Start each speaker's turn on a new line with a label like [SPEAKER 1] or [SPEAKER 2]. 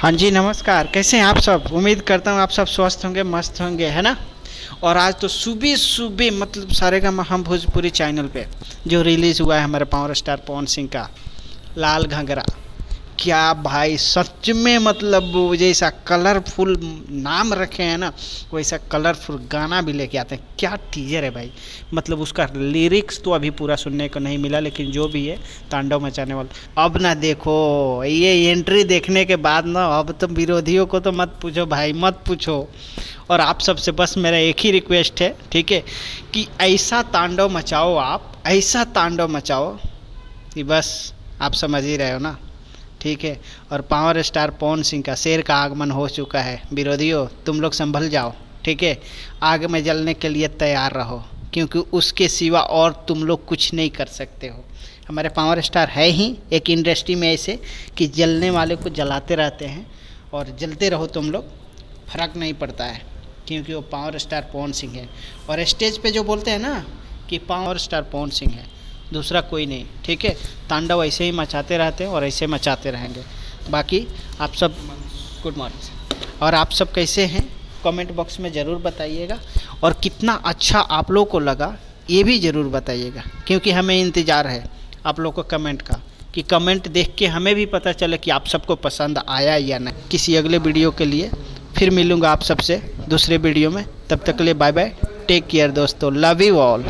[SPEAKER 1] हाँ जी, नमस्कार। कैसे हैं आप सब? उम्मीद करता हूँ आप सब स्वस्थ होंगे, मस्त होंगे, है ना? और आज तो सुबह सुबह मतलब सारेगामा हम भोजपुरी चैनल पे जो रिलीज़ हुआ है हमारे पावर स्टार पवन सिंह का लाल घाघरा। क्या भाई, सच में मतलब वो जैसा कलरफुल नाम रखे हैं ना, वैसा कलरफुल गाना भी लेके आते हैं। क्या टीजर है भाई। मतलब उसका लिरिक्स तो अभी पूरा सुनने को नहीं मिला, लेकिन जो भी है तांडव मचाने वाला। अब ना देखो, ये एंट्री देखने के बाद ना अब तो विरोधियों को तो मत पूछो भाई, मत पूछो। और आप सबसे बस मेरा एक ही रिक्वेस्ट है, ठीक है, कि ऐसा तांडव मचाओ, आप ऐसा तांडव मचाओ कि बस आप समझ ही रहे हो ना, ठीक है। और पावर स्टार पवन सिंह का शेर का आगमन हो चुका है। विरोधियों, तुम लोग संभल जाओ, ठीक है। आग में जलने के लिए तैयार रहो, क्योंकि उसके सिवा और तुम लोग कुछ नहीं कर सकते हो। हमारे पावर स्टार है ही एक इंडस्ट्री में ऐसे कि जलने वाले को जलाते रहते हैं, और जलते रहो तुम लोग, फर्क नहीं पड़ता है, क्योंकि वो पावर स्टार पवन सिंह है। और स्टेज पे जो बोलते हैं ना कि पावर स्टार पवन सिंह है, दूसरा कोई नहीं, ठीक है। तांडव ऐसे ही मचाते रहते हैं और ऐसे मचाते रहेंगे। बाकी आप सब गुड मॉर्निंग। और आप सब कैसे हैं कमेंट बॉक्स में ज़रूर बताइएगा, और कितना अच्छा आप लोगों को लगा ये भी ज़रूर बताइएगा, क्योंकि हमें इंतज़ार है आप लोग को कमेंट का, कि कमेंट देख के हमें भी पता चले कि आप सबको पसंद आया या नहीं। किसी अगले वीडियो के लिए फिर मिलूँगा आप सबसे दूसरे वीडियो में। तब तक के लिए बाय बाय, टेक केयर दोस्तों, लव यू ऑल।